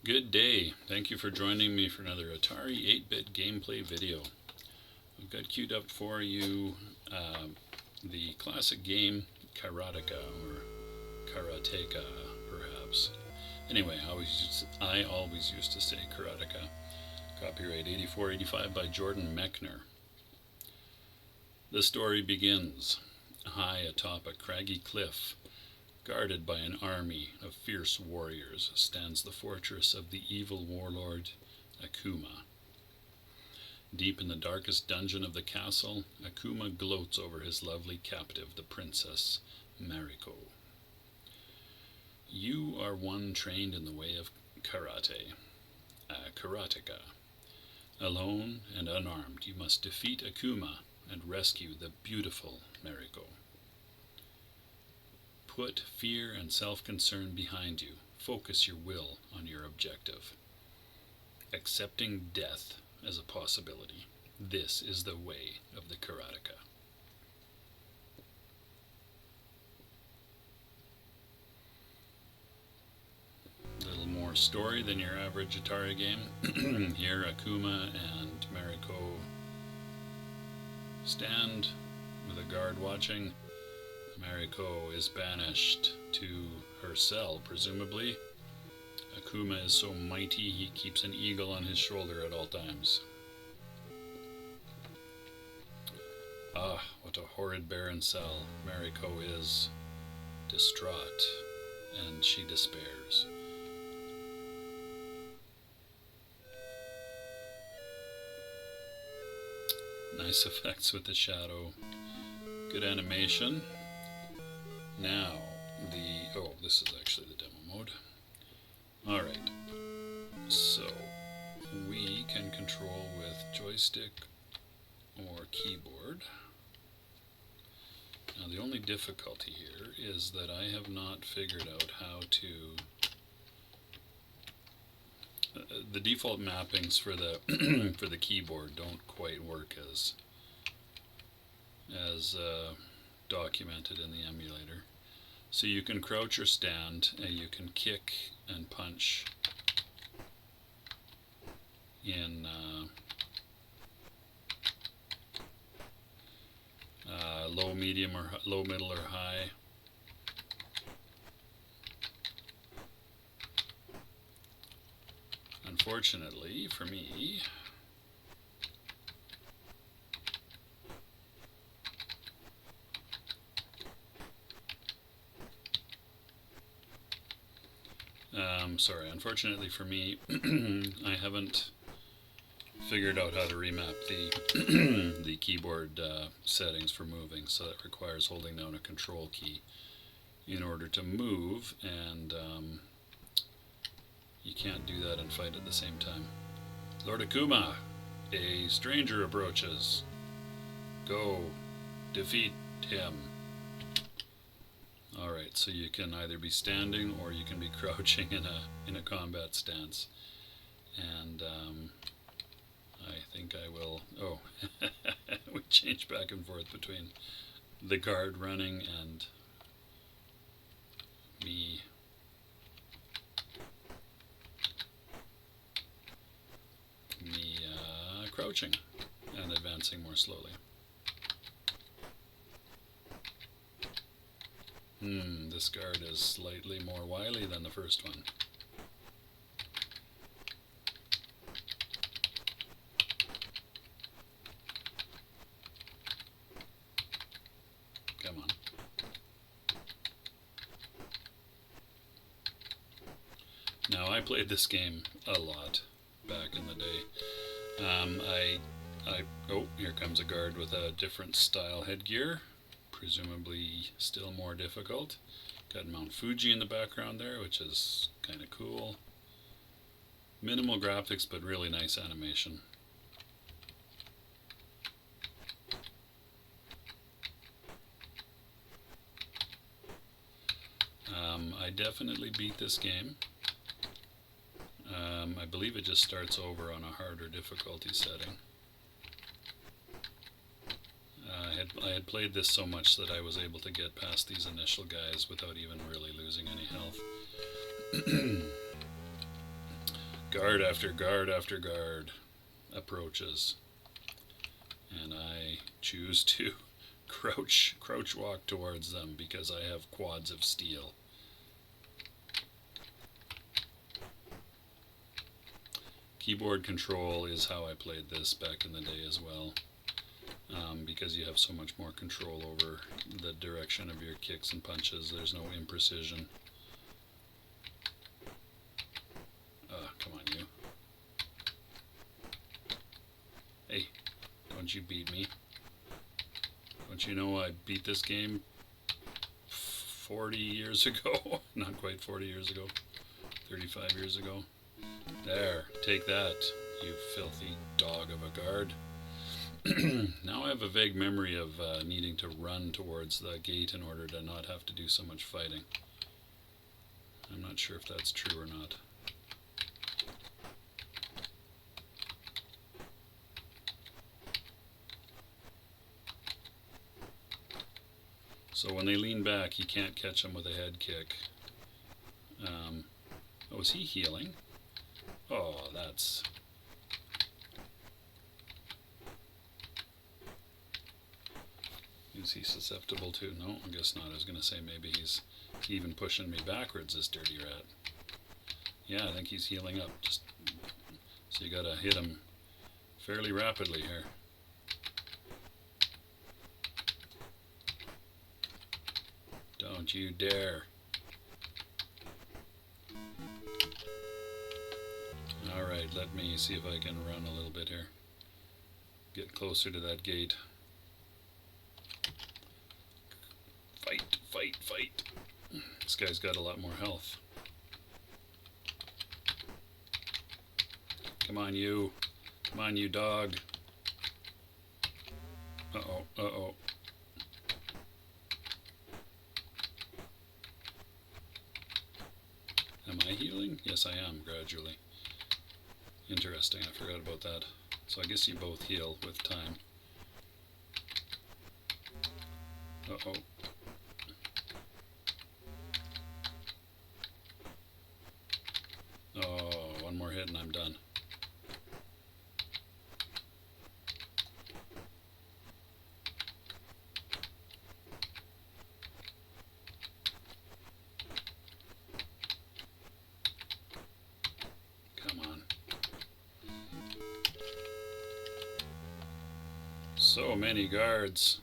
Good day. Thank you for joining me for another Atari 8-bit gameplay video. I've got queued up for you the classic game Karateka, or Karateka, perhaps. Anyway, I always used to say Karateka. Copyright 8485 by Dan Mechner. The story begins high atop a craggy cliff. Guarded by an army of fierce warriors stands the fortress of the evil warlord Akuma. Deep in the darkest dungeon of the castle, Akuma gloats over his lovely captive, the princess Mariko. You are one trained in the way of karate, karateka. Alone and unarmed, you must defeat Akuma and rescue the beautiful Mariko. Put fear and self-concern behind you. Focus your will on your objective. Accepting death as a possibility. This is the way of the karateka. A little more story than your average Atari game. Here Akuma and Mariko stand with a guard watching. Mariko is banished to her cell, presumably. Akuma is so mighty he keeps an eagle on his shoulder at all times. Ah, what a horrid barren cell. Mariko is distraught, and she despairs. Nice effects with the shadow. Good animation. Now, this is actually the demo mode. Alright, so we can control with joystick or keyboard. Now the only difficulty here is that I have not figured out how to... the default mappings for the for the keyboard don't quite work as documented in the emulator. So you can crouch or stand, and you can kick and punch in low, medium, or low, middle, or high. Unfortunately for me, unfortunately for me, I haven't figured out how to remap the the keyboard settings for moving, so that requires holding down a control key in order to move, and you can't do that and fight at the same time. Lord Akuma, a stranger approaches. Go, defeat him. Alright, so you can either be standing or you can be crouching in a combat stance. And I think I will... Oh, we change back and forth between the guard running and me crouching and advancing more slowly. This guard is slightly more wily than the first one. Come on. Now, I played this game a lot back in the day. Oh, here comes a guard with a different style headgear. Presumably still more difficult. Got Mount Fuji in the background there, which is kind of cool. Minimal graphics, but really nice animation. I definitely beat this game. I believe it just starts over on a harder difficulty setting. I had played this so much that I was able to get past these initial guys without even really losing any health. Guard after guard after guard approaches, and I choose to crouch walk towards them because I have quads of steel. Keyboard control is how I played this back in the day as well, because you have so much more control over the direction of your kicks and punches. There's no imprecision. Come on, you. Hey, don't you beat me. Don't you know I beat this game 40 years ago? Not quite 40 years ago. 35 years ago. There, take that, you filthy dog of a guard. Now I have a vague memory of needing to run towards the gate in order to not have to do so much fighting. I'm not sure if that's true or not. So when they lean back, you can't catch them with a head kick. Oh, is he healing? Oh, that's... Is he susceptible to? No, I guess not. I was going to say maybe he's even pushing me backwards, this dirty rat. Yeah, I think he's healing up. Just so you got to hit him fairly rapidly here. Don't you dare. Alright, let me see if I can run a little bit here. Get closer to that gate. Fight, fight, fight. This guy's got a lot more health. Come on, you. Come on, you dog. Uh-oh, uh-oh. Am I healing? Yes, I am, gradually. Interesting, I forgot about that. So I guess you both heal with time. Uh-oh. Oh, one more hit and I'm done. So many guards.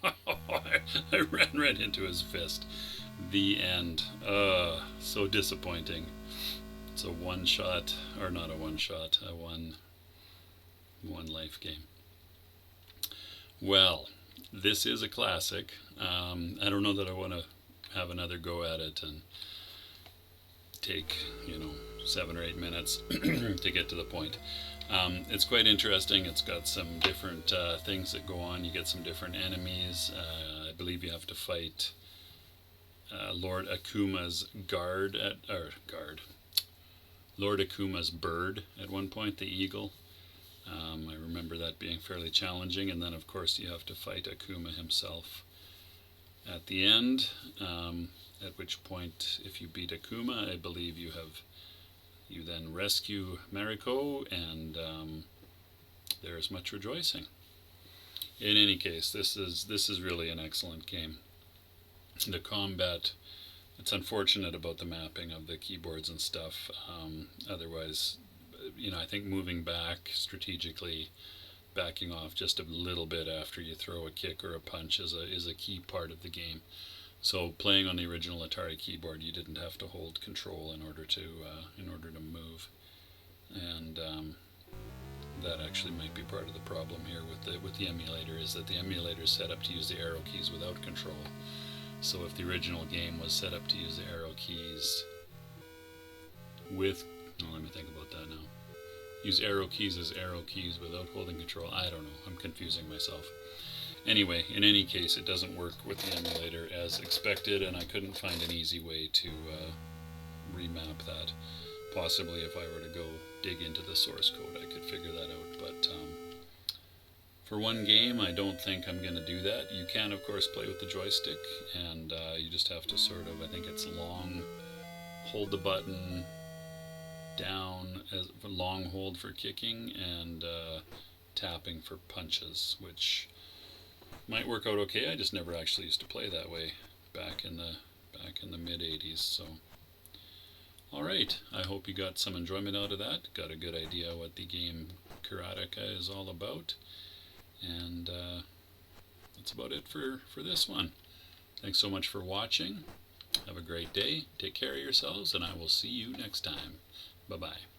I ran right into his fist. The end. So disappointing. It's a one shot, or not a one shot, a one life game. Well, this is a classic. I don't know that I want to have another go at it and take, 7 or 8 minutes to get to the point. It's quite interesting. It's got some different things that go on. You get some different enemies. I believe you have to fight Lord Akuma's Lord Akuma's bird at one point, the eagle. I remember that being fairly challenging, and then of course you have to fight Akuma himself at the end, at which point if you beat Akuma, I believe you then rescue Mariko, and there is much rejoicing. In any case, this is really an excellent game. The combat, it's unfortunate about the mapping of the keyboards and stuff. Otherwise, I think moving back strategically, backing off just a little bit after you throw a kick or a punch is a key part of the game. So playing on the original Atari keyboard, you didn't have to hold control in order to move, and that actually might be part of the problem here with the emulator, is that the emulator is set up to use the arrow keys without control. So if the original game was set up to use the arrow keys with, let me think about that now. Use arrow keys as arrow keys without holding control. I don't know. I'm confusing myself. Anyway, in any case, it doesn't work with the emulator as expected, and I couldn't find an easy way to remap that. Possibly if I were to go dig into the source code, I could figure that out. But for one game, I don't think I'm going to do that. You can, of course, play with the joystick, and you just have to sort of, I think it's long hold the button down as a long hold for kicking, and tapping for punches, which might work out okay. I just never actually used to play that way back in the mid 80s. So all right, I hope you got some enjoyment out of that, got a good idea what the game Karateka is all about, and that's about it for this one. Thanks so much for watching. Have a great day. Take care of yourselves, and I will see you next time. Bye-bye.